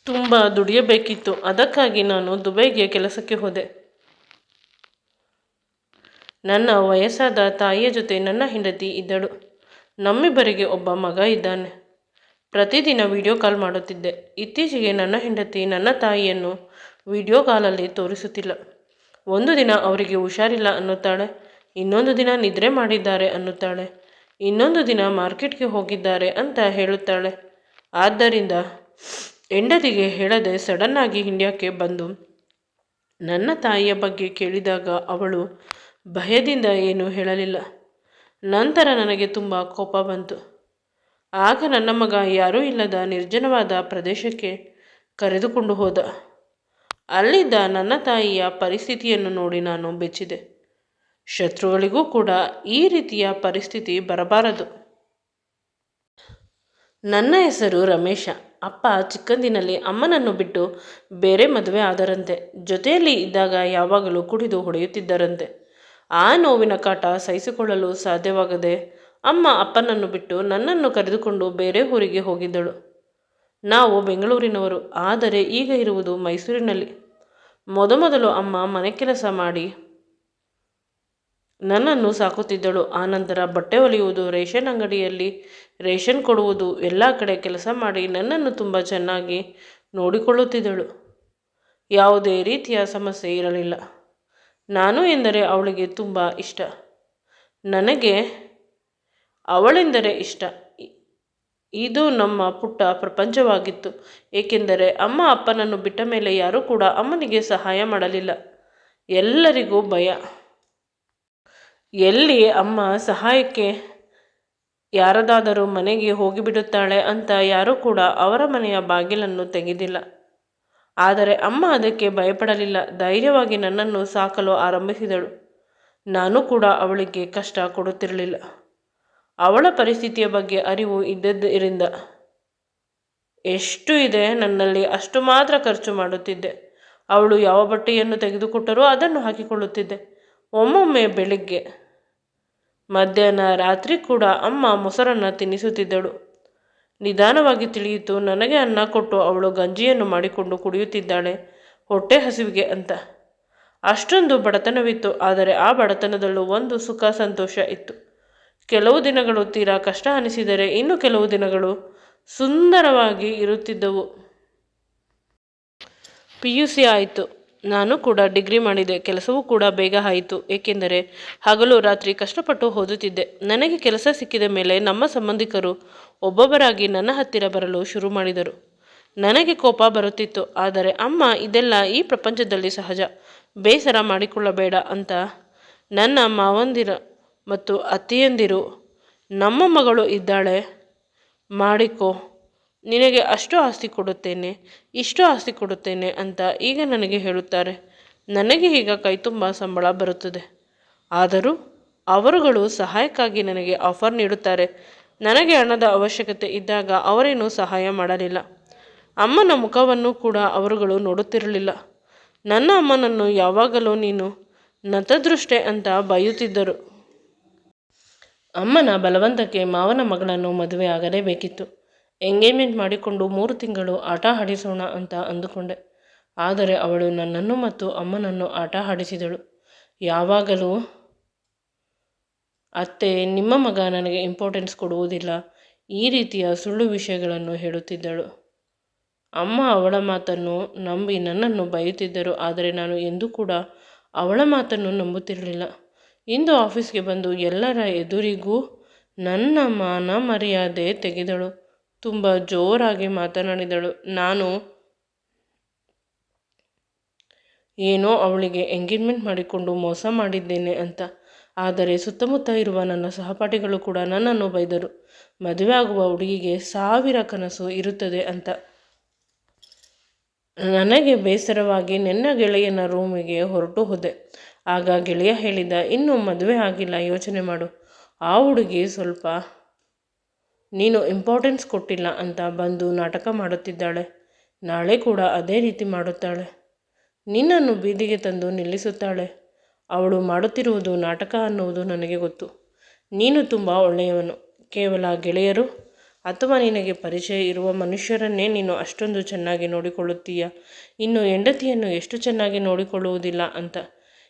ತುಂಬ ದುಡಿಯಬೇಕಿತ್ತು. ಅದಕ್ಕಾಗಿ ನಾನು ದುಬೈಗೆ ಕೆಲಸಕ್ಕೆ ಹೋದೆ. ನನ್ನ ವಯಸ್ಸಾದ ತಾಯಿಯ ಜೊತೆ ನನ್ನ ಹೆಂಡತಿ ಇದ್ದಳು. ನಮ್ಮಿಬ್ಬರಿಗೆ ಒಬ್ಬ ಮಗ ಇದ್ದಾನೆ. ಪ್ರತಿದಿನ ವಿಡಿಯೋ ಕಾಲ್ ಮಾಡುತ್ತಿದ್ದೆ. ಇತ್ತೀಚೆಗೆ ನನ್ನ ಹೆಂಡತಿ ನನ್ನ ತಾಯಿಯನ್ನು ವಿಡಿಯೋ ಕಾಲಲ್ಲಿ ತೋರಿಸುತ್ತಿಲ್ಲ. ಒಂದು ದಿನ ಅವರಿಗೆ ಹುಷಾರಿಲ್ಲ ಅನ್ನುತ್ತಾಳೆ, ಇನ್ನೊಂದು ದಿನ ನಿದ್ರೆ ಮಾಡಿದ್ದಾರೆ ಅನ್ನುತ್ತಾಳೆ, ಇನ್ನೊಂದು ದಿನ ಮಾರ್ಕೆಟ್ಗೆ ಹೋಗಿದ್ದಾರೆ ಅಂತ ಹೇಳುತ್ತಾಳೆ. ಆದ್ದರಿಂದ ಹೆಂಡತಿಗೆ ಹೇಳದೆ ಸಡನ್ನಾಗಿ ಇಂಡಿಯಾಕ್ಕೆ ಬಂದು ನನ್ನ ತಾಯಿಯ ಬಗ್ಗೆ ಕೇಳಿದಾಗ ಅವಳು ಭಯದಿಂದ ಏನೂ ಹೇಳಲಿಲ್ಲ. ನಂತರ ನನಗೆ ತುಂಬ ಕೋಪ ಬಂತು. ಆಗ ನನ್ನ ಮಗ ಯಾರೂ ಇಲ್ಲದ ನಿರ್ಜನವಾದ ಪ್ರದೇಶಕ್ಕೆ ಕರೆದುಕೊಂಡು ಹೋದ. ಅಲ್ಲಿದ್ದ ನನ್ನ ತಾಯಿಯ ಪರಿಸ್ಥಿತಿಯನ್ನು ನೋಡಿ ನಾನು ಬೆಚ್ಚಿದೆ. ಶತ್ರುಗಳಿಗೂ ಕೂಡ ಈ ರೀತಿಯ ಪರಿಸ್ಥಿತಿ ಬರಬಾರದು. ನನ್ನ ಹೆಸರು ರಮೇಶ. ಅಪ್ಪ ಚಿಕ್ಕಂದಿನಲ್ಲಿ ಅಮ್ಮನನ್ನು ಬಿಟ್ಟು ಬೇರೆ ಮದುವೆ ಆದರಂತೆ. ಜೊತೆಯಲ್ಲಿ ಇದ್ದಾಗ ಯಾವಾಗಲೂ ಕುಡಿದು ಹೊಡೆಯುತ್ತಿದ್ದರಂತೆ. ಆ ನೋವಿನ ಕಾಟ ಸಹಿಸಿಕೊಳ್ಳಲು ಸಾಧ್ಯವಾಗದೆ ಅಮ್ಮ ಅಪ್ಪನನ್ನು ಬಿಟ್ಟು ನನ್ನನ್ನು ಕರೆದುಕೊಂಡು ಬೇರೆ ಊರಿಗೆ ಹೋಗಿದ್ದಳು. ನಾವು ಬೆಂಗಳೂರಿನವರು, ಆದರೆ ಈಗ ಇರುವುದು ಮೈಸೂರಿನಲ್ಲಿ. ಮೊದಮೊದಲು ಅಮ್ಮ ಮನೆ ಕೆಲಸ ಮಾಡಿ ನನ್ನನ್ನು ಸಾಕುತ್ತಿದ್ದಳು. ಆನಂತರ ಬಟ್ಟೆ ಹೊಲಿಯುವುದು, ರೇಷನ್ ಅಂಗಡಿಯಲ್ಲಿ ರೇಷನ್ ಕೊಡುವುದು, ಎಲ್ಲ ಕಡೆ ಕೆಲಸ ಮಾಡಿ ನನ್ನನ್ನು ತುಂಬ ಚೆನ್ನಾಗಿ ನೋಡಿಕೊಳ್ಳುತ್ತಿದ್ದಳು. ಯಾವುದೇ ರೀತಿಯ ಸಮಸ್ಯೆ ಇರಲಿಲ್ಲ. ನಾನು ಎಂದರೆ ಅವಳಿಗೆ ತುಂಬ ಇಷ್ಟ. ನನಗೆ ಅವಳೆಂದರೆ ಇಷ್ಟ. ಇದು ನಮ್ಮ ಪುಟ್ಟ ಪ್ರಪಂಚವಾಗಿತ್ತು. ಏಕೆಂದರೆ ಅಮ್ಮ ಅಪ್ಪನನ್ನು ಬಿಟ್ಟ ಮೇಲೆ ಯಾರೂ ಕೂಡ ಅಮ್ಮನಿಗೆ ಸಹಾಯ ಮಾಡಲಿಲ್ಲ. ಎಲ್ಲರಿಗೂ ಭಯ. ಎಲ್ಲಿ ಅಮ್ಮ ಸಹಾಯಕ್ಕೆ ಯಾರದಾದರೂ ಮನೆಗೆ ಹೋಗಿಬಿಡುತ್ತಾಳೆ ಅಂತ ಯಾರೂ ಕೂಡ ಅವರ ಮನೆಯ ಬಾಗಿಲನ್ನು ತೆಗೆದಿಲ್ಲ. ಆದರೆ ಅಮ್ಮ ಅದಕ್ಕೆ ಭಯಪಡಲಿಲ್ಲ. ಧೈರ್ಯವಾಗಿ ನನ್ನನ್ನು ಸಾಕಲು ಆರಂಭಿಸಿದಳು. ನಾನು ಕೂಡ ಅವಳಿಗೆ ಕಷ್ಟ ಕೊಡುತ್ತಿರಲಿಲ್ಲ. ಅವಳ ಪರಿಸ್ಥಿತಿಯ ಬಗ್ಗೆ ಅರಿವು ಇದ್ದದ್ದರಿಂದ ಎಷ್ಟು ಇದೆ ನನ್ನಲ್ಲಿ ಅಷ್ಟು ಮಾತ್ರ ಖರ್ಚು ಮಾಡುತ್ತಿದ್ದೆ. ಅವಳು ಯಾವ ಬಟ್ಟೆಯನ್ನು ತೆಗೆದುಕೊಟ್ಟರೂ ಅದನ್ನು ಹಾಕಿಕೊಳ್ಳುತ್ತಿದ್ದೆ. ಒಮ್ಮೊಮ್ಮೆ ಬೆಳಿಗ್ಗೆ, ಮಧ್ಯಾಹ್ನ, ರಾತ್ರಿ ಕೂಡ ಅಮ್ಮ ಮೊಸರನ್ನು ತಿನ್ನಿಸುತ್ತಿದ್ದಳು. ನಿಧಾನವಾಗಿ ತಿಳಿಯಿತು, ನನಗೆ ಅನ್ನ ಕೊಟ್ಟು ಅವಳು ಗಂಜಿಯನ್ನು ಮಾಡಿಕೊಂಡು ಕುಡಿಯುತ್ತಿದ್ದಾಳೆ ಹೊಟ್ಟೆ ಹಸಿವಿಗೆ ಅಂತ. ಅಷ್ಟೊಂದು ಬಡತನವಿತ್ತು. ಆದರೆ ಆ ಬಡತನದಲ್ಲೂ ಒಂದು ಸುಖ ಸಂತೋಷ ಇತ್ತು. ಕೆಲವು ದಿನಗಳು ತೀರಾ ಕಷ್ಟ ಅನಿಸಿದರೆ ಇನ್ನು ಕೆಲವು ದಿನಗಳು ಸುಂದರವಾಗಿ ಇರುತ್ತಿದ್ದವು. PUC ಆಯಿತು. ನಾನು ಕೂಡ ಡಿಗ್ರಿ ಮಾಡಿದೆ. ಕೆಲಸವೂ ಕೂಡ ಬೇಗ ಆಯಿತು. ಏಕೆಂದರೆ ಹಗಲು ರಾತ್ರಿ ಕಷ್ಟಪಟ್ಟು ಓದುತ್ತಿದ್ದೆ. ನನಗೆ ಕೆಲಸ ಸಿಕ್ಕಿದ ಮೇಲೆ ನಮ್ಮ ಸಂಬಂಧಿಕರು ಒಬ್ಬೊಬ್ಬರಾಗಿ ನನ್ನ ಹತ್ತಿರ ಬರಲು ಶುರು ಮಾಡಿದರು. ನನಗೆ ಕೋಪ ಬರುತ್ತಿತ್ತು. ಆದರೆ ಅಮ್ಮ, ಇದೆಲ್ಲ ಈ ಪ್ರಪಂಚದಲ್ಲಿ ಸಹಜ, ಬೇಸರ ಮಾಡಿಕೊಳ್ಳಬೇಡ ಅಂತ ನನ್ನ ಮಾವಂದಿರ ಮತ್ತು ಅತ್ತೆಯಂದಿರು, ನಮ್ಮ ಮಗಳು ಇದ್ದಾಳೆ, ಮಾಡಿಕೊ, ನಿನಗೆ ಅಷ್ಟು ಆಸ್ತಿ ಕೊಡುತ್ತೇನೆ, ಇಷ್ಟು ಆಸ್ತಿ ಕೊಡುತ್ತೇನೆ ಅಂತ ಈಗ ನನಗೆ ಹೇಳುತ್ತಾರೆ. ನನಗೆ ಈಗ ಕೈ ತುಂಬ ಸಂಬಳ ಬರುತ್ತದೆ. ಆದರೂ ಅವರುಗಳು ಸಹಾಯಕ್ಕಾಗಿ ನನಗೆ ಆಫರ್ ನೀಡುತ್ತಾರೆ. ನನಗೆ ಹಣದ ಅವಶ್ಯಕತೆ ಇದ್ದಾಗ ಅವರೇನೂ ಸಹಾಯ ಮಾಡಲಿಲ್ಲ. ಅಮ್ಮನ ಮುಖವನ್ನು ಕೂಡ ಅವರುಗಳು ನೋಡುತ್ತಿರಲಿಲ್ಲ. ನನ್ನ ಅಮ್ಮನನ್ನು ಯಾವಾಗಲೂ ನೀನು ನತದೃಷ್ಟೆ ಅಂತ ಬೈಯುತ್ತಿದ್ದರು. ಅಮ್ಮನ ಬಲವಂತಕ್ಕೆ ಮಾವನ ಮಗಳನ್ನು ಮದುವೆ ಆಗಲೇಬೇಕಿತ್ತು. ಎಂಗೇಜ್ಮೆಂಟ್ ಮಾಡಿಕೊಂಡು 3 ತಿಂಗಳು ಆಟ ಆಡಿಸೋಣ ಅಂತ ಅಂದುಕೊಂಡೆ. ಆದರೆ ಅವಳು ನನ್ನನ್ನು ಮತ್ತು ಅಮ್ಮನನ್ನು ಆಟ ಆಡಿಸಿದಳು. ಯಾವಾಗಲೂ ಅತ್ತೆ, ನಿಮ್ಮ ಮಗ ನನಗೆ ಇಂಪಾರ್ಟೆನ್ಸ್ ಕೊಡುವುದಿಲ್ಲ, ಈ ರೀತಿಯ ಸುಳ್ಳು ವಿಷಯಗಳನ್ನು ಹೇಳುತ್ತಿದ್ದಳು. ಅಮ್ಮ ಅವಳ ಮಾತನ್ನು ನಂಬಿ ನನ್ನನ್ನು ಬೈಯುತ್ತಿದ್ದರು. ಆದರೆ ನಾನು ಎಂದೂ ಕೂಡ ಅವಳ ಮಾತನ್ನು ನಂಬುತ್ತಿರಲಿಲ್ಲ. ಇಂದು ಆಫೀಸ್ಗೆ ಬಂದು ಎಲ್ಲರ ಎದುರಿಗೂ ನನ್ನ ಮಾನ ಮರ್ಯಾದೆ ತೆಗೆದಳು. ತುಂಬ ಜೋರಾಗಿ ಮಾತನಾಡಿದಳು. ನಾನು ಏನೋ ಅವಳಿಗೆ ಎಂಗೇಜ್ಮೆಂಟ್ ಮಾಡಿಕೊಂಡು ಮೋಸ ಮಾಡಿದ್ದೇನೆ ಅಂತ. ಆದರೆ ಸುತ್ತಮುತ್ತ ಇರುವ ನನ್ನ ಸಹಪಾಠಿಗಳು ಕೂಡ ನನ್ನನ್ನು ಬೈದರು. ಮದುವೆ ಆಗುವ ಹುಡುಗಿಗೆ 1000 ಕನಸು ಇರುತ್ತದೆ ಅಂತ. ನನಗೆ ಬೇಸರವಾಗಿ ನನ್ನ ಗೆಳೆಯನ ರೂಮಿಗೆ ಹೊರಟು ಹೋದೆ. ಆಗ ಗೆಳೆಯ ಹೇಳಿದ, ಇನ್ನೂ ಮದುವೆ ಆಗಿಲ್ಲ, ಯೋಚನೆ ಮಾಡು. ಆ ಹುಡುಗಿ ಸ್ವಲ್ಪ ನೀನು ಇಂಪಾರ್ಟೆನ್ಸ್ ಕೊಟ್ಟಿಲ್ಲ ಅಂತ ಬಂದು ನಾಟಕ ಮಾಡುತ್ತಿದ್ದಾಳೆ. ನಾಳೆ ಕೂಡ ಅದೇ ರೀತಿ ಮಾಡುತ್ತಾಳೆ. ನಿನ್ನನ್ನು ಬೀದಿಗೆ ತಂದು ನಿಲ್ಲಿಸುತ್ತಾಳೆ. ಅವಳು ಮಾಡುತ್ತಿರುವುದು ನಾಟಕ ಅನ್ನುವುದು ನನಗೆ ಗೊತ್ತು. ನೀನು ತುಂಬ ಒಳ್ಳೆಯವನು. ಕೇವಲ ಗೆಳೆಯರು ಅಥವಾ ನಿನಗೆ ಪರಿಚಯ ಇರುವ ಮನುಷ್ಯರನ್ನೇ ನೀನು ಅಷ್ಟೊಂದು ಚೆನ್ನಾಗಿ ನೋಡಿಕೊಳ್ಳುತ್ತೀಯ, ಇನ್ನು ಹೆಂಡತಿಯನ್ನು ಎಷ್ಟು ಚೆನ್ನಾಗಿ ನೋಡಿಕೊಳ್ಳುವುದಿಲ್ಲ ಅಂತ.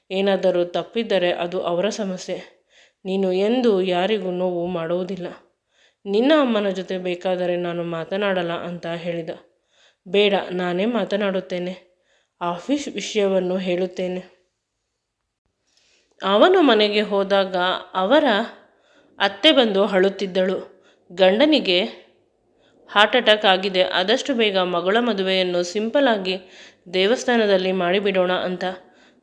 ಏನಾದರೂ ತಪ್ಪಿದ್ದರೆ ಅದು ಅವರ ಸಮಸ್ಯೆ. ನೀನು ಎಂದೂ ಯಾರಿಗೂ ನೋವು ಮಾಡುವುದಿಲ್ಲ. ನಿನ್ನ ಅಮ್ಮನ ಜೊತೆ ಬೇಕಾದರೆ ನಾನು ಮಾತನಾಡಲ್ಲ ಅಂತ ಹೇಳಿದ. ಬೇಡ, ನಾನೇ ಮಾತನಾಡುತ್ತೇನೆ. ಆಫೀಸ್ ವಿಷಯವನ್ನು ಹೇಳುತ್ತೇನೆ. ಅವನು ಮನೆಗೆ ಹೋದಾಗ ಅವರ ಅತ್ತೆ ಬಂದು ಅಳುತ್ತಿದ್ದಳು. ಗಂಡನಿಗೆ ಹಾರ್ಟ್ ಅಟ್ಯಾಕ್ ಆಗಿದೆ, ಆದಷ್ಟು ಬೇಗ ಮಗಳ ಮದುವೆಯನ್ನು ಸಿಂಪಲ್ ಆಗಿ ದೇವಸ್ಥಾನದಲ್ಲಿ ಮಾಡಿಬಿಡೋಣ ಅಂತ.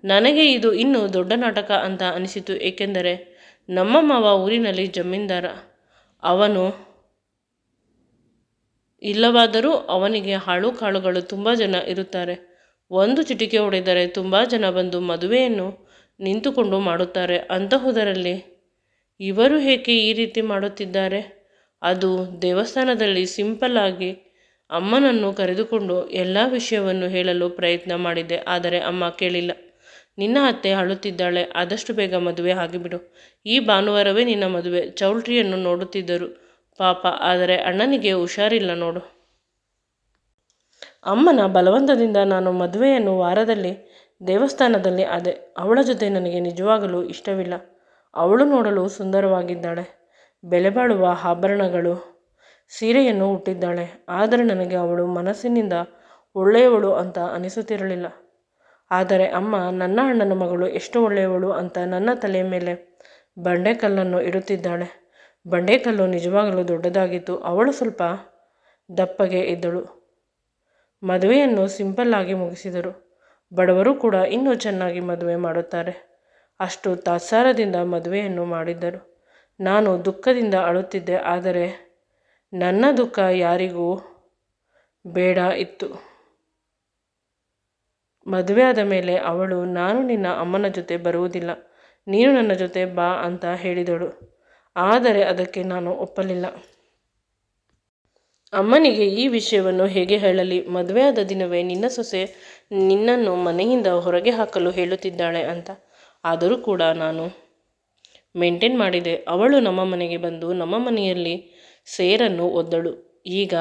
ನನಗೆ ಇದು ಇನ್ನೂ ದೊಡ್ಡ ನಾಟಕ ಅಂತ ಅನಿಸಿತು. ಏಕೆಂದರೆ ನಮ್ಮ ಮಾವ ಊರಿನಲ್ಲಿ ಜಮೀನ್ದಾರ. ಅವನು ಇಲ್ಲವಾದರೂ ಅವನಿಗೆ ಹಾಳು ಕಾಳುಗಳು ತುಂಬ ಜನ ಇರುತ್ತಾರೆ. ಒಂದು ಚಿಟಿಕೆ ಹೊಡೆದರೆ ತುಂಬ ಜನ ಬಂದು ಮದುವೆಯನ್ನು ನಿಂತುಕೊಂಡು ಮಾಡುತ್ತಾರೆ. ಅಂತಹುದರಲ್ಲಿ ಇವರು ಏಕೆ ಈ ರೀತಿ ಮಾಡುತ್ತಿದ್ದಾರೆ? ಅದು ದೇವಸ್ಥಾನದಲ್ಲಿ ಸಿಂಪಲ್ ಆಗಿ ಅಮ್ಮನನ್ನು ಕರೆದುಕೊಂಡು ಎಲ್ಲ ವಿಷಯವನ್ನು ಹೇಳಲು ಪ್ರಯತ್ನ ಮಾಡಿದೆ. ಆದರೆ ಅಮ್ಮ ಕೇಳಿಲ್ಲ. ನಿನ್ನ ಅತ್ತೆ ಅಳುತ್ತಿದ್ದಾಳೆ, ಆದಷ್ಟು ಬೇಗ ಮದುವೆ ಆಗಿಬಿಡು. ಈ ಭಾನುವಾರವೇ ನಿನ್ನ ಮದುವೆ. ಚೌಲ್ಟ್ರಿಯನ್ನು ನೋಡುತ್ತಿದ್ದರು ಪಾಪ. ಆದರೆ ಅಣ್ಣನಿಗೆ ಹುಷಾರಿಲ್ಲ ನೋಡು. ಅಮ್ಮನ ಬಲವಂತದಿಂದ ನಾನು ಮದುವೆಯನ್ನು ವಾರದಲ್ಲಿ ದೇವಸ್ಥಾನದಲ್ಲಿ ಆದೆ. ಅವಳ ಜೊತೆ ನನಗೆ ನಿಜವಾಗಲೂ ಇಷ್ಟವಿಲ್ಲ. ಅವಳು ನೋಡಲು ಸುಂದರವಾಗಿದ್ದಾಳೆ, ಬೆಲೆ ಬಾಳುವ ಆಭರಣಗಳು, ಸೀರೆಯನ್ನು ಉಟ್ಟಿದ್ದಾಳೆ. ಆದರೆ ನನಗೆ ಅವಳು ಮನಸ್ಸಿನಿಂದ ಒಳ್ಳೆಯವಳು ಅಂತ ಅನಿಸುತ್ತಿರಲಿಲ್ಲ. ಆದರೆ ಅಮ್ಮ ನನ್ನ ಅಣ್ಣನ ಮಗಳು ಎಷ್ಟು ಒಳ್ಳೆಯವಳು ಅಂತ ನನ್ನ ತಲೆಯ ಮೇಲೆ ಬಂಡೆಕಲ್ಲನ್ನು ಇಡುತ್ತಿದ್ದಾಳೆ. ಬಂಡೆಕಲ್ಲು ನಿಜವಾಗಲೂ ದೊಡ್ಡದಾಗಿತ್ತು. ಅವಳು ಸ್ವಲ್ಪ ದಪ್ಪಗೆ ಇದ್ದಳು. ಮದುವೆಯನ್ನು ಸಿಂಪಲ್ ಆಗಿ ಮುಗಿಸಿದರು. ಬಡವರು ಕೂಡ ಇನ್ನೂ ಚೆನ್ನಾಗಿ ಮದುವೆ ಮಾಡುತ್ತಾರೆ. ಅಷ್ಟು ತಾತ್ಸಾರದಿಂದ ಮದುವೆಯನ್ನು ಮಾಡಿದ್ದರು. ನಾನು ದುಃಖದಿಂದ ಅಳುತ್ತಿದ್ದೆ. ಆದರೆ ನನ್ನ ದುಃಖ ಯಾರಿಗೂ ಬೇಡ ಇತ್ತು. ಮದುವೆ ಆದ ಮೇಲೆ ಅವಳು, ನಾನು ನಿನ್ನ ಅಮ್ಮನ ಜೊತೆ ಬರುವುದಿಲ್ಲ, ನೀನು ನನ್ನ ಜೊತೆ ಬಾ ಅಂತ ಹೇಳಿದಳು. ಆದರೆ ಅದಕ್ಕೆ ನಾನು ಒಪ್ಪಲಿಲ್ಲ. ಅಮ್ಮನಿಗೆ ಈ ವಿಷಯವನ್ನು ಹೇಗೆ ಹೇಳಲಿ? ಮದುವೆ ಆದ ದಿನವೇ ನಿನ್ನ ಸೊಸೆ ನಿನ್ನನ್ನು ಮನೆಯಿಂದ ಹೊರಗೆ ಹಾಕಲು ಹೇಳುತ್ತಿದ್ದಾಳೆ ಅಂತ. ಆದರೂ ಕೂಡ ನಾನು ಮೇಂಟೈನ್ ಮಾಡಿದೆ. ಅವಳು ನಮ್ಮ ಮನೆಗೆ ಬಂದು ನಮ್ಮ ಮನೆಯಲ್ಲಿ ಸೇರನ್ನು ಒದ್ದಳು. ಈಗ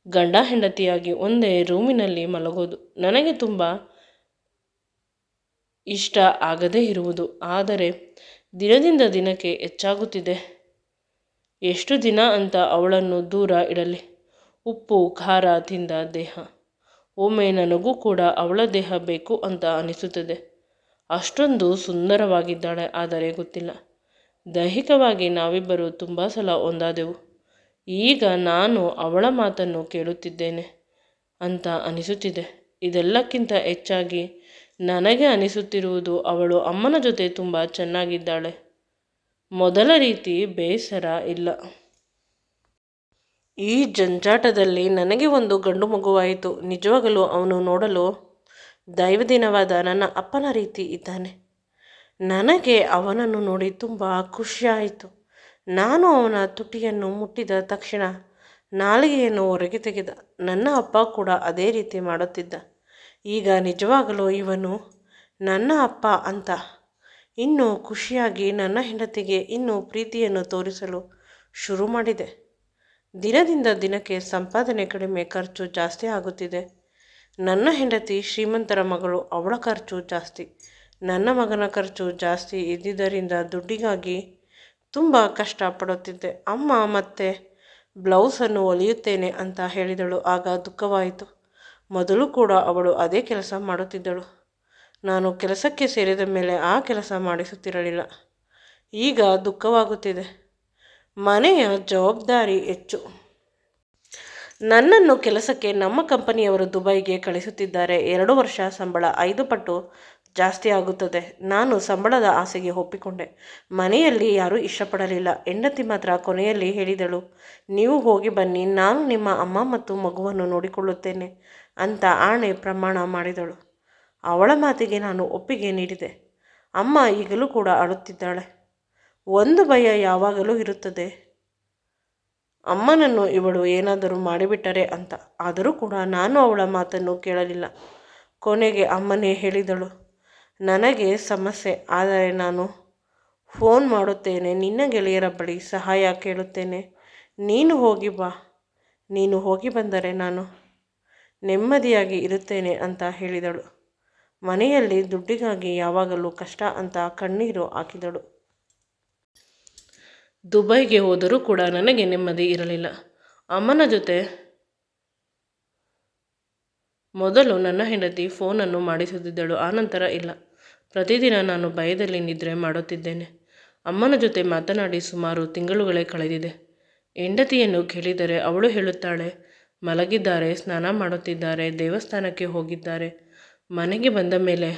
ಗಂಡ ಹೆಂಡತಿಯಾಗಿ ಒಂದೇ ರೂಮಿನಲ್ಲಿ ಮಲಗೋದು ನನಗೆ ತುಂಬ ಇಷ್ಟ ಆಗದೇ ಇರುವುದು. ಆದರೆ ದಿನದಿಂದ ದಿನಕ್ಕೆ ಹೆಚ್ಚಾಗುತ್ತಿದೆ. ಎಷ್ಟು ದಿನ ಅಂತ ಅವಳನ್ನು ದೂರ ಇಡಲಿ? ಉಪ್ಪು ಖಾರ ತಿಂದ ದೇಹ. ಒಮ್ಮೆ ನನಗೂ ಕೂಡ ಅವಳ ದೇಹ ಬೇಕು ಅಂತ ಅನಿಸುತ್ತದೆ. ಅಷ್ಟೊಂದು ಸುಂದರವಾಗಿದ್ದಾಳೆ. ಆದರೆ ಗೊತ್ತಿಲ್ಲ, ದೈಹಿಕವಾಗಿ ನಾವಿಬ್ಬರು ತುಂಬ ಸಲ ಒಂದಾದೆವು. ಈಗ ನಾನು ಅವಳ ಮಾತನ್ನು ಕೇಳುತ್ತಿದ್ದೇನೆ ಅಂತ ಅನಿಸುತ್ತಿದೆ. ಇದೆಲ್ಲಕ್ಕಿಂತ ಹೆಚ್ಚಾಗಿ ನನಗೆ ಅನಿಸುತ್ತಿರುವುದು, ಅವಳು ಅಮ್ಮನ ಜೊತೆ ತುಂಬ ಚೆನ್ನಾಗಿದ್ದಾಳೆ. ಮೊದಲ ರೀತಿ ಬೇಸರ ಇಲ್ಲ. ಈ ಜಂಜಾಟದಲ್ಲಿ ನನಗೆ ಒಂದು ಗಂಡು ಮಗುವಾಯಿತು. ನಿಜವಾಗಲೂ ಅವನು ನೋಡಲು ದೈವದಿನವಾದ ನನ್ನ ಅಪ್ಪನ ರೀತಿ ಇದ್ದಾನೆ. ನನಗೆ ಅವನನ್ನು ನೋಡಿ ತುಂಬ ಖುಷಿಯಾಯಿತು. ನಾನು ಅವನ ತುಟಿಯನ್ನು ಮುಟ್ಟಿದ ತಕ್ಷಣ ನಾಲಿಗೆಯನ್ನು ಹೊರಗೆ ತೆಗೆದ. ನನ್ನ ಅಪ್ಪ ಕೂಡ ಅದೇ ರೀತಿ ಮಾಡುತ್ತಿದ್ದ. ಈಗ ನಿಜವಾಗಲೂ ಇವನು ನನ್ನ ಅಪ್ಪ ಅಂತ ಇನ್ನೂ ಖುಷಿಯಾಗಿ ನನ್ನ ಹೆಂಡತಿಗೆ ಇನ್ನೂ ಪ್ರೀತಿಯನ್ನು ತೋರಿಸಲು ಶುರು ಮಾಡಿದೆ. ದಿನದಿಂದ ದಿನಕ್ಕೆ ಸಂಪಾದನೆ ಕಡಿಮೆ, ಖರ್ಚು ಜಾಸ್ತಿ ಆಗುತ್ತಿದೆ. ನನ್ನ ಹೆಂಡತಿ ಶ್ರೀಮಂತರ ಮಗಳು, ಅವಳ ಖರ್ಚು ಜಾಸ್ತಿ. ನನ್ನ ಮಗನ ಖರ್ಚು ಜಾಸ್ತಿ ಇದ್ದಿದ್ದರಿಂದ ದುಡ್ಡಿಗಾಗಿ ತುಂಬ ಕಷ್ಟಪಡುತ್ತಿದ್ದೆ. ಅಮ್ಮ ಮತ್ತೆ ಬ್ಲೌಸನ್ನು ಹೊಲಿಯುತ್ತೇನೆ ಅಂತ ಹೇಳಿದಳು. ಆಗ ದುಃಖವಾಯಿತು. ಮೊದಲು ಕೂಡ ಅವಳು ಅದೇ ಕೆಲಸ ಮಾಡುತ್ತಿದ್ದಳು. ನಾನು ಕೆಲಸಕ್ಕೆ ಸೇರಿದ ಮೇಲೆ ಆ ಕೆಲಸ ಮಾಡಿಸುತ್ತಿರಲಿಲ್ಲ. ಈಗ ದುಃಖವಾಗುತ್ತಿದೆ. ಮನೆಯ ಜವಾಬ್ದಾರಿ ಹೆಚ್ಚು. ನನ್ನನ್ನು ಕೆಲಸಕ್ಕೆ ನಮ್ಮ ಕಂಪನಿಯವರು ದುಬೈಗೆ ಕಳಿಸುತ್ತಿದ್ದಾರೆ. 2 ವರ್ಷ ಸಂಬಳ 5 ಪಟ್ಟು ಜಾಸ್ತಿ ಆಗುತ್ತದೆ. ನಾನು ಸಂಬಳದ ಆಸೆಗೆ ಒಪ್ಪಿಕೊಂಡೆ. ಮನೆಯಲ್ಲಿ ಯಾರೂ ಇಷ್ಟಪಡಲಿಲ್ಲ. ಹೆಂಡತಿ ಮಾತ್ರ ಕೊನೆಯಲ್ಲಿ ಹೇಳಿದಳು, ನೀವು ಹೋಗಿ ಬನ್ನಿ, ನಾನು ನಿಮ್ಮ ಅಮ್ಮ ಮತ್ತು ಮಗುವನ್ನು ನೋಡಿಕೊಳ್ಳುತ್ತೇನೆ ಅಂತ ಆಣೆ ಪ್ರಮಾಣ ಮಾಡಿದಳು. ಅವಳ ಮಾತಿಗೆ ನಾನು ಒಪ್ಪಿಗೆ ನೀಡಿದೆ. ಅಮ್ಮ ಈಗಲೂ ಕೂಡ ಅಳುತ್ತಿದ್ದಾಳೆ. ಒಂದು ಭಯ ಯಾವಾಗಲೂ ಇರುತ್ತದೆ, ಅಮ್ಮನನ್ನು ಇವಳು ಏನಾದರೂ ಮಾಡಿಬಿಟ್ಟರೆ ಅಂತ. ಆದರೂ ಕೂಡ ನಾನು ಅವಳ ಮಾತನ್ನು ಕೇಳಲಿಲ್ಲ. ಕೊನೆಗೆ ಅಮ್ಮನೇ ಹೇಳಿದಳು, ನನಗೆ ಸಮಸ್ಯೆ, ಆದರೆ ನಾನು ಫೋನ್ ಮಾಡುತ್ತೇನೆ, ನಿನ್ನ ಗೆಳೆಯರ ಬಳಿ ಸಹಾಯ ಕೇಳುತ್ತೇನೆ, ನೀನು ಹೋಗಿ ಬಾ, ನೀನು ಹೋಗಿ ಬಂದರೆ ನಾನು ನೆಮ್ಮದಿಯಾಗಿ ಇರುತ್ತೇನೆ ಅಂತ ಹೇಳಿದಳು. ಮನೆಯಲ್ಲಿ ದುಡ್ಡಿಗಾಗಿ ಯಾವಾಗಲೂ ಕಷ್ಟ ಅಂತ ಕಣ್ಣೀರು ಹಾಕಿದಳು. ದುಬೈಗೆ ಹೋದರೂ ಕೂಡ ನನಗೆ ನೆಮ್ಮದಿ ಇರಲಿಲ್ಲ. ಅಮ್ಮನ ಜೊತೆ ಮೊದಲು ನನ್ನ ಹೆಂಡತಿ ಫೋನನ್ನು ಮಾಡಿಸುತ್ತಿದ್ದಳು, ಆನಂತರ ಇಲ್ಲ. ಪ್ರತಿದಿನ ನಾನು ಭಯದಲ್ಲಿ ನಿದ್ರೆ ಮಾಡುತ್ತಿದ್ದೇನೆ. ಅಮ್ಮನ ಜೊತೆ ಮಾತನಾಡಿ ಸುಮಾರು ತಿಂಗಳುಗಳೇ ಕಳೆದಿದೆ. ಹೆಂಡತಿಯನ್ನು ಕೇಳಿದರೆ ಅವಳು ಹೇಳುತ್ತಾಳೆ, ಮಲಗಿದ್ದಾರೆ, ಸ್ನಾನ ಮಾಡುತ್ತಿದ್ದಾರೆ, ದೇವಸ್ಥಾನಕ್ಕೆ ಹೋಗಿದ್ದಾರೆ. ಮನೆಗೆ ಬಂದ ಮೇಲೆ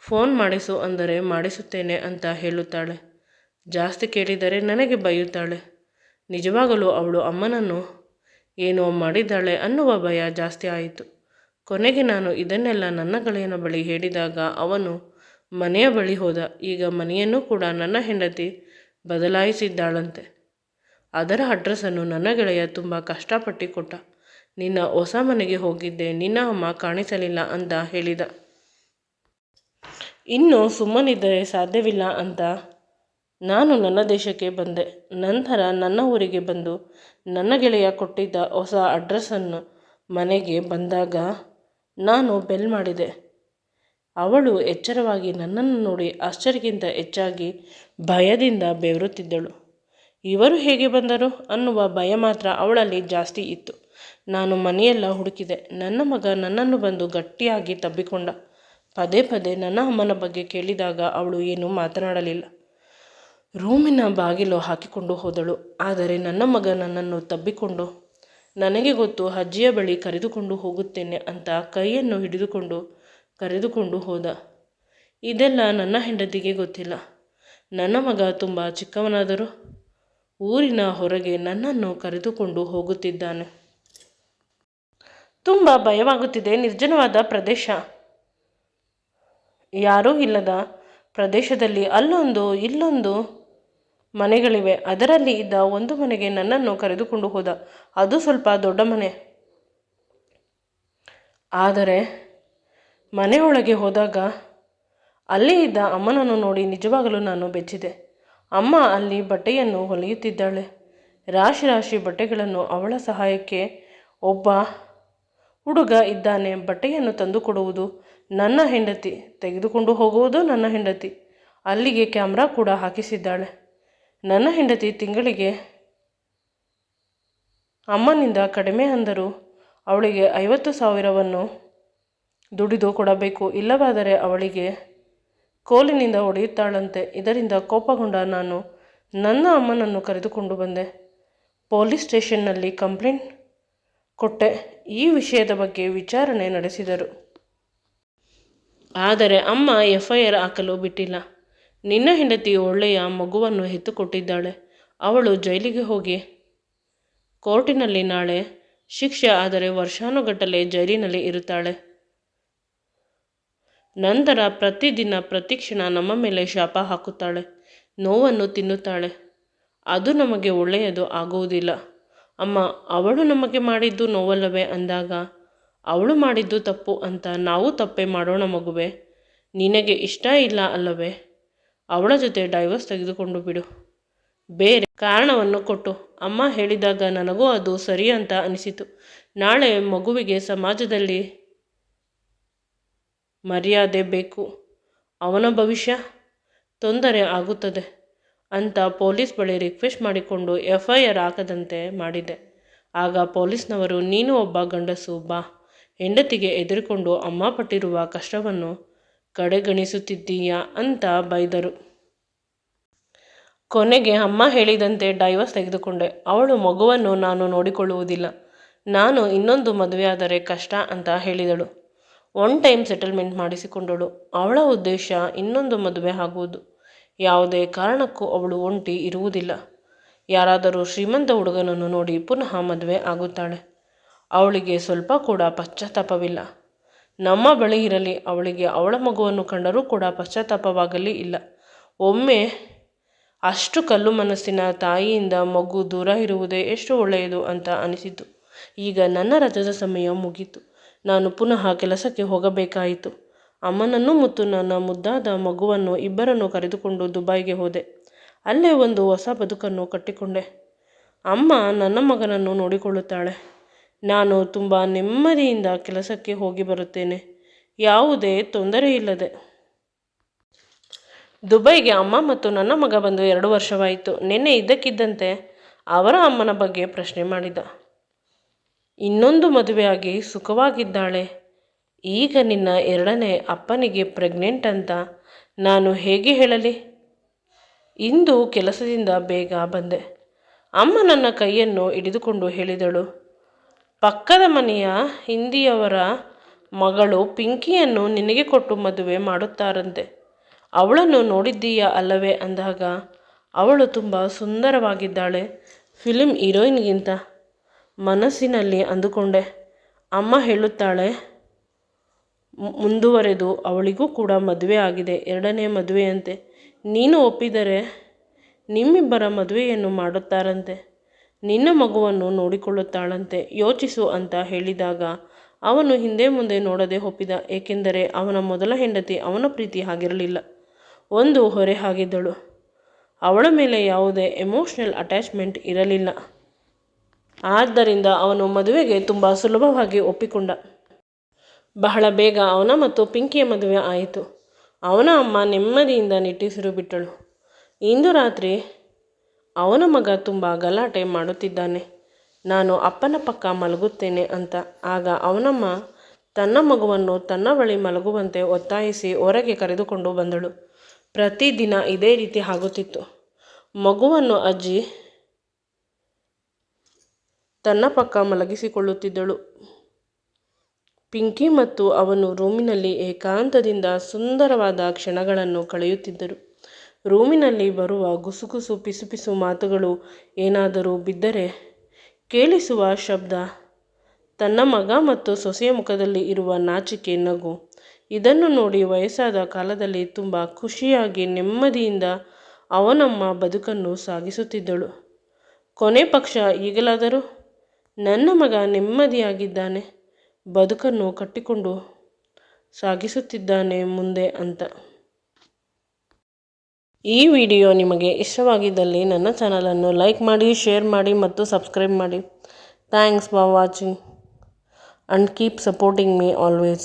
ಫೋನ್ ಮಾಡಿಸು ಅಂದರೆ ಮಾಡಿಸುತ್ತೇನೆ ಅಂತ ಹೇಳುತ್ತಾಳೆ. ಜಾಸ್ತಿ ಕೇಳಿದರೆ ನನಗೆ ಬೈಯುತ್ತಾಳೆ. ನಿಜವಾಗಲೂ ಅವಳು ಅಮ್ಮನನ್ನು ಏನೋ ಮಾಡಿದ್ದಾಳೆ ಅನ್ನುವ ಭಯ ಜಾಸ್ತಿ ಆಯಿತು. ಕೊನೆಗೆ ನಾನು ಇದನ್ನೆಲ್ಲ ನನ್ನ ಗೆಳೆಯನ ಬಳಿ ಹೇಳಿದಾಗ ಅವನು ಮನೆಯ ಬಳಿ ಹೋದ. ಈಗ ಮನೆಯನ್ನು ಕೂಡ ನನ್ನ ಹೆಂಡತಿ ಬದಲಾಯಿಸಿದ್ದಾಳಂತೆ. ಅದರ ಅಡ್ರೆಸ್ಸನ್ನು ನನ್ನ ಗೆಳೆಯ ತುಂಬ ಕಷ್ಟಪಟ್ಟು ಕೊಟ್ಟ. ನಿನ್ನ ಹೊಸ ಮನೆಗೆ ಹೋಗಿದ್ದೆ, ನಿನ್ನ ಅಮ್ಮ ಕಾಣಿಸಲಿಲ್ಲ ಅಂತ ಹೇಳಿದ. ಇನ್ನು ಸುಮ್ಮನಿದ್ದರೆ ಸಾಧ್ಯವಿಲ್ಲ ಅಂತ ನಾನು ನನ್ನ ದೇಶಕ್ಕೆ ಬಂದೆ. ನಂತರ ನನ್ನ ಊರಿಗೆ ಬಂದು ನನ್ನ ಗೆಳೆಯ ಕೊಟ್ಟಿದ್ದ ಹೊಸ ಅಡ್ರೆಸ್ಸನ್ನು ಮನೆಗೆ ಬಂದಾಗ ನಾನು ಬೆಲ್ ಮಾಡಿದೆ. ಅವಳು ಎಚ್ಚರವಾಗಿ ನನ್ನನ್ನು ನೋಡಿ ಆಶ್ಚರ್ಯಕ್ಕಿಂತ ಹೆಚ್ಚಾಗಿ ಭಯದಿಂದ ಬೆವರುತ್ತಿದ್ದಳು. ಇವರು ಹೇಗೆ ಬಂದರು ಅನ್ನುವ ಭಯ ಮಾತ್ರ ಅವಳಲ್ಲಿ ಜಾಸ್ತಿ ಇತ್ತು. ನಾನು ಮನೆಯೆಲ್ಲ ಹುಡುಕಿದೆ. ನನ್ನ ಮಗ ನನ್ನನ್ನು ಬಂದು ಗಟ್ಟಿಯಾಗಿ ತಬ್ಬಿಕೊಂಡ. ಪದೇ ಪದೇ ನನ್ನ ಅಮ್ಮನ ಬಗ್ಗೆ ಕೇಳಿದಾಗ ಅವಳು ಏನೂ ಮಾತನಾಡಲಿಲ್ಲ. ರೂಮಿನ ಬಾಗಿಲು ಹಾಕಿಕೊಂಡು ಹೋದಳು. ಆದರೆ ನನ್ನ ಮಗ ನನ್ನನ್ನು ತಬ್ಬಿಕೊಂಡು, ನನಗೆ ಗೊತ್ತು, ಅಜ್ಜಿಯ ಬಳಿ ಕರೆದುಕೊಂಡು ಹೋಗುತ್ತೇನೆ ಅಂತ ಕೈಯನ್ನು ಹಿಡಿದುಕೊಂಡು ಕರೆದುಕೊಂಡು ಹೋದ. ಇದೆಲ್ಲ ನನ್ನ ಹೆಂಡತಿಗೆ ಗೊತ್ತಿಲ್ಲ. ನನ್ನ ಮಗ ತುಂಬ ಚಿಕ್ಕವನಾದರೂ ಊರಿನ ಹೊರಗೆ ನನ್ನನ್ನು ಕರೆದುಕೊಂಡು ಹೋಗುತ್ತಿದ್ದಾನೆ. ತುಂಬ ಭಯವಾಗುತ್ತಿದೆ. ನಿರ್ಜನವಾದ ಪ್ರದೇಶ, ಯಾರೂ ಇಲ್ಲದ ಪ್ರದೇಶದಲ್ಲಿ ಅಲ್ಲೊಂದು ಇಲ್ಲೊಂದು ಮನೆಗಳಿವೆ. ಅದರಲ್ಲಿ ಇದ್ದ ಒಂದು ಮನೆಗೆ ನನ್ನನ್ನು ಕರೆದುಕೊಂಡು ಹೋದ. ಅದು ಸ್ವಲ್ಪ ದೊಡ್ಡ ಮನೆ. ಆದರೆ ಮನೆಯೊಳಗೆ ಹೋದಾಗ ಅಲ್ಲಿ ಇದ್ದ ಅಮ್ಮನನ್ನು ನೋಡಿ ನಿಜವಾಗಲೂ ನಾನು ಬೆಚ್ಚಿದೆ. ಅಮ್ಮ ಅಲ್ಲಿ ಬಟ್ಟೆಯನ್ನು ಹೊಲಿಯುತ್ತಿದ್ದಾಳೆ. ರಾಶಿ ರಾಶಿ ಬಟ್ಟೆಗಳನ್ನು. ಅವಳ ಸಹಾಯಕ್ಕೆ ಒಬ್ಬ ಹುಡುಗ ಇದ್ದಾನೆ. ಬಟ್ಟೆಯನ್ನು ತಂದುಕೊಡುವುದು ನನ್ನ ಹೆಂಡತಿ, ತೆಗೆದುಕೊಂಡು ಹೋಗುವುದು ನನ್ನ ಹೆಂಡತಿ. ಅಲ್ಲಿಗೆ ಕ್ಯಾಮ್ರಾ ಕೂಡ ಹಾಕಿಸಿದ್ದಾಳೆ. ನನ್ನ ಹೆಂಡತಿ ತಿಂಗಳಿಗೆ ಅಮ್ಮನಿಂದ ಕಡಿಮೆ ಅಂದರೂ ಅವಳಿಗೆ 50,000ವನ್ನು ದುಡಿದು ಕೊಡಬೇಕು. ಇಲ್ಲವಾದರೆ ಅವಳಿಗೆ ಕೋಲಿನಿಂದ ಹೊಡೆಯುತ್ತಾಳಂತೆ. ಇದರಿಂದ ಕೋಪಗೊಂಡ ನಾನು ನನ್ನ ಅಮ್ಮನನ್ನು ಕರೆದುಕೊಂಡು ಬಂದೆ. ಪೊಲೀಸ್ ಸ್ಟೇಷನ್ನಲ್ಲಿ ಕಂಪ್ಲೇಂಟ್ ಕೊಟ್ಟೆ. ಈ ವಿಷಯದ ಬಗ್ಗೆ ವಿಚಾರಣೆ ನಡೆಸಿದರು. ಆದರೆ ಅಮ್ಮ FIR ಹಾಕಲು ಬಿಟ್ಟಿಲ್ಲ. ನಿನ್ನ ಹೆಂಡತಿ ಒಳ್ಳೆಯ ಮಗುವನ್ನು ಹೆತ್ತುಕೊಟ್ಟಿದ್ದಾಳೆ. ಅವಳು ಜೈಲಿಗೆ ಹೋಗಿ ಕೋರ್ಟಿನಲ್ಲಿ ನಾಳೆ ಶಿಕ್ಷೆ ಆದರೆ ವರ್ಷಾನುಗಟ್ಟಲೆ ಜೈಲಿನಲ್ಲಿ ಇರುತ್ತಾಳೆ. ನಂತರ ಪ್ರತಿದಿನ ಪ್ರತಿಕ್ಷಣ ನಮ್ಮ ಮೇಲೆ ಶಾಪ ಹಾಕುತ್ತಾಳೆ, ನೋವನ್ನು ತಿನ್ನುತ್ತಾಳೆ. ಅದು ನಮಗೆ ಒಳ್ಳೆಯದು ಆಗುವುದಿಲ್ಲ. ಅಮ್ಮ, ಅವಳು ನಮಗೆ ಮಾಡಿದ್ದು ನೋವಲ್ಲವೇ ಅಂದಾಗ ಅವಳು ಮಾಡಿದ್ದು ತಪ್ಪು ಅಂತ ನಾವು ತಪ್ಪೇ ಮಾಡೋಣ ಮಗುವೆ. ನಿನಗೆ ಇಷ್ಟ ಇಲ್ಲ ಅಲ್ಲವೇ? ಅವಳ ಜೊತೆ ಡೈವರ್ಸ್ ತೆಗೆದುಕೊಂಡು ಬಿಡು. ಬೇರೆ ಕಾರಣವನ್ನು ಕೊಟ್ಟು. ಅಮ್ಮ ಹೇಳಿದಾಗ ನನಗೂ ಅದು ಸರಿ ಅಂತ ಅನಿಸಿತು. ನಾಳೆ ಮಗುವಿಗೆ ಸಮಾಜದಲ್ಲಿ ಮರ್ಯಾದೆ ಬೇಕು. ಅವನ ಭವಿಷ್ಯ ತೊಂದರೆ ಆಗುತ್ತದೆ ಅಂತ ಪೊಲೀಸ್ ಬಳಿ ರಿಕ್ವೆಸ್ಟ್ ಮಾಡಿಕೊಂಡು FIR ಹಾಕದಂತೆ ಮಾಡಿದೆ. ಆಗ ಪೊಲೀಸ್ನವರು, ನೀನು ಒಬ್ಬ ಗಂಡಸು, ಬಾ, ಹೆಂಡತಿಗೆ ಎದುರಿಕೊಂಡು ಅಮ್ಮ ಪಟ್ಟಿರುವ ಕಷ್ಟವನ್ನು ಕಡೆಗಣಿಸುತ್ತಿದ್ದೀಯಾ ಅಂತ ಬೈದರು. ಕೊನೆಗೆ ಅಮ್ಮ ಹೇಳಿದಂತೆ ಡೈವರ್ಸ್ ತೆಗೆದುಕೊಂಡೆ. ಅವಳು ಮಗುವನ್ನು ನಾನು ನೋಡಿಕೊಳ್ಳುವುದಿಲ್ಲ, ನಾನು ಇನ್ನೊಂದು ಮದುವೆಯಾದರೆ ಕಷ್ಟ ಅಂತ ಹೇಳಿದಳು. 1 ಟೈಮ್ ಸೆಟಲ್ಮೆಂಟ್ ಮಾಡಿಸಿಕೊಂಡಳು. ಅವಳ ಉದ್ದೇಶ ಇನ್ನೊಂದು ಮದುವೆ ಆಗುವುದು. ಯಾವುದೇ ಕಾರಣಕ್ಕೂ ಅವಳು ಒಂಟಿ ಇರುವುದಿಲ್ಲ. ಯಾರಾದರೂ ಶ್ರೀಮಂತ ಹುಡುಗನನ್ನು ನೋಡಿ ಪುನಃ ಮದುವೆ ಆಗುತ್ತಾಳೆ. ಅವಳಿಗೆ ಸ್ವಲ್ಪ ಕೂಡ ಪಶ್ಚಾತ್ತಾಪವಿಲ್ಲ. ನಮ್ಮ ಬಳಿ ಇರಲಿ, ಅವಳಿಗೆ ಅವಳ ಮಗುವನ್ನು ಕಂಡರೂ ಕೂಡ ಪಶ್ಚಾತ್ತಾಪವಾಗಲಿ ಇಲ್ಲ. ಒಮ್ಮೆ ಅಷ್ಟು ಕಲ್ಲು ಮನಸ್ಸಿನ ತಾಯಿಯಿಂದ ಮಗು ದೂರ ಇರುವುದೇ ಎಷ್ಟು ಒಳ್ಳೆಯದು ಅಂತ ಅನಿಸಿತು. ಈಗ ನನ್ನ ರಜದ ಸಮಯ ಮುಗೀತು. ನಾನು ಪುನಃ ಕೆಲಸಕ್ಕೆ ಹೋಗಬೇಕಾಯಿತು. ಅಮ್ಮನನ್ನು ಮತ್ತು ನನ್ನ ಮುದ್ದಾದ ಮಗುವನ್ನು ಇಬ್ಬರನ್ನು ಕರೆದುಕೊಂಡು ದುಬೈಗೆ ಹೋದೆ. ಅಲ್ಲೇ ಒಂದು ಹೊಸ ಬದುಕನ್ನು ಕಟ್ಟಿಕೊಂಡೆ. ಅಮ್ಮ ನನ್ನ ಮಗನನ್ನು ನೋಡಿಕೊಳ್ಳುತ್ತಾಳೆ. ನಾನು ತುಂಬ ನೆಮ್ಮದಿಯಿಂದ ಕೆಲಸಕ್ಕೆ ಹೋಗಿ ಬರುತ್ತೇನೆ, ಯಾವುದೇ ತೊಂದರೆ ಇಲ್ಲದೆ. ದುಬೈಗೆ ಅಮ್ಮ ಮತ್ತು ನನ್ನ ಮಗ ಬಂದು 2 ವರ್ಷವಾಯಿತು. ನಿನ್ನೆ ಇದ್ದಕ್ಕಿದ್ದಂತೆ ಅವರ ಅಮ್ಮನ ಬಗ್ಗೆ ಪ್ರಶ್ನೆ ಮಾಡಿದ. ಇನ್ನೊಂದು ಮದುವೆಯಾಗಿ ಸುಖವಾಗಿದ್ದಾಳೆ. ಈಗ ನಿನ್ನ 2ನೇ ಅಪ್ಪನಿಗೆ ಪ್ರೆಗ್ನೆಂಟ್ ಅಂತ ನಾನು ಹೇಗೆ ಹೇಳಲಿ? ಇಂದು ಕೆಲಸದಿಂದ ಬೇಗ ಬಂದೆ. ಅಮ್ಮ ನನ್ನ ಕೈಯನ್ನು ಹಿಡಿದುಕೊಂಡು ಹೇಳಿದಳು, ಪಕ್ಕದ ಮನೆಯ ಹಿಂದಿಯವರ ಮಗಳು ಪಿಂಕಿಯನ್ನು ನಿನಗೆ ಕೊಟ್ಟು ಮದುವೆ ಮಾಡುತ್ತಾರಂತೆ. ಅವಳನ್ನು ನೋಡಿದ್ದೀಯಾ ಅಲ್ಲವೇ ಅಂದಾಗ ಅವಳು ತುಂಬ ಸುಂದರವಾಗಿದ್ದಾಳೆ, ಫಿಲ್ಮ್ ಹೀರೋಯಿನ್ಗಿಂತ. ಮನಸ್ಸಿನಲ್ಲಿ ಅಂದುಕೊಂಡೆ. ಅಮ್ಮ ಹೇಳುತ್ತಾಳೆ ಮುಂದುವರೆದು, ಅವಳಿಗೂ ಕೂಡ ಮದುವೆ ಆಗಿದೆ, 2ನೇ ಮದುವೆಯಂತೆ. ನೀನು ಒಪ್ಪಿದರೆ ನಿಮ್ಮಿಬ್ಬರ ಮದುವೆಯನ್ನು ಮಾಡುತ್ತಾರಂತೆ. ನಿನ್ನ ಮಗುವನ್ನು ನೋಡಿಕೊಳ್ಳುತ್ತಾಳಂತೆ. ಯೋಚಿಸು ಅಂತ ಹೇಳಿದಾಗ ಅವನು ಹಿಂದೆ ಮುಂದೆ ನೋಡದೆ ಒಪ್ಪಿದ. ಏಕೆಂದರೆ ಅವನ ಮೊದಲ ಹೆಂಡತಿ ಅವನ ಪ್ರೀತಿ ಆಗಿರಲಿಲ್ಲ, ಒಂದು ಹೊರೆ ಆಗಿದ್ದಳು. ಅವಳ ಮೇಲೆ ಯಾವುದೇ ಎಮೋಷನಲ್ ಅಟ್ಯಾಚ್ಮೆಂಟ್ ಇರಲಿಲ್ಲ. ಆದ್ದರಿಂದ ಅವನು ಮದುವೆಗೆ ತುಂಬ ಸುಲಭವಾಗಿ ಒಪ್ಪಿಕೊಂಡ. ಬಹಳ ಬೇಗ ಅವನ ಮತ್ತು ಪಿಂಕಿಯ ಮದುವೆ ಆಯಿತು. ಅವನ ಅಮ್ಮ ನೆಮ್ಮದಿಯಿಂದ ನಿಟ್ಟುಸಿರು ಬಿಟ್ಟಳು. ಇಂದು ರಾತ್ರಿ ಅವನ ಮಗ ತುಂಬ ಗಲಾಟೆ ಮಾಡುತ್ತಿದ್ದಾನೆ, ನಾನು ಅಪ್ಪನ ಪಕ್ಕ ಮಲಗುತ್ತೇನೆ ಅಂತ. ಆಗ ಅವನಮ್ಮ ತನ್ನ ಮಗುವನ್ನು ತನ್ನ ಬಳಿ ಮಲಗುವಂತೆ ಒತ್ತಾಯಿಸಿ ಹೊರಗೆ ಕರೆದುಕೊಂಡು ಬಂದಳು. ಪ್ರತಿದಿನ ಇದೇ ರೀತಿ ಆಗುತ್ತಿತ್ತು. ಮಗುವನ್ನು ಅಜ್ಜಿ ತನ್ನ ಪಕ್ಕ ಮಲಗಿಸಿಕೊಳ್ಳುತ್ತಿದ್ದಳು. ಪಿಂಕಿ ಮತ್ತು ಅವನು ರೂಮಿನಲ್ಲಿ ಏಕಾಂತದಿಂದ ಸುಂದರವಾದ ಕ್ಷಣಗಳನ್ನು ಕಳೆಯುತ್ತಿದ್ದರು. ರೂಮಿನಲ್ಲಿ ಬರುವ ಗುಸುಗುಸು ಪಿಸುಪಿಸು ಮಾತುಗಳು, ಏನಾದರೂ ಬಿದ್ದರೆ ಕೇಳಿಸುವ ಶಬ್ದ, ತನ್ನ ಮಗ ಮತ್ತು ಸೊಸೆಯ ಮುಖದಲ್ಲಿ ಇರುವ ನಾಚಿಕೆ ನಗು, ಇದನ್ನು ನೋಡಿ ವಯಸ್ಸಾದ ಕಾಲದಲ್ಲಿ ತುಂಬ ಖುಷಿಯಾಗಿ ನೆಮ್ಮದಿಯಿಂದ ಅವನಮ್ಮ ಬದುಕನ್ನು ಸಾಗಿಸುತ್ತಿದ್ದಳು. ಕೊನೆ ಪಕ್ಷ ಈಗಲಾದರೂ ನನ್ನ ಮಗ ನೆಮ್ಮದಿಯಾಗಿದ್ದಾನೆ, ಬದುಕನ್ನು ಕಟ್ಟಿಕೊಂಡು ಸಾಗಿಸುತ್ತಿದ್ದಾನೆ ಮುಂದೆ ಅಂತ. ಈ ವಿಡಿಯೋ ನಿಮಗೆ ಇಷ್ಟವಾಗಿದ್ದಲ್ಲಿ ನನ್ನ ಚಾನಲನ್ನು ಲೈಕ್ ಮಾಡಿ, ಶೇರ್ ಮಾಡಿ ಮತ್ತು ಸಬ್ಸ್ಕ್ರೈಬ್ ಮಾಡಿ. Thanks for watching and keep supporting me always.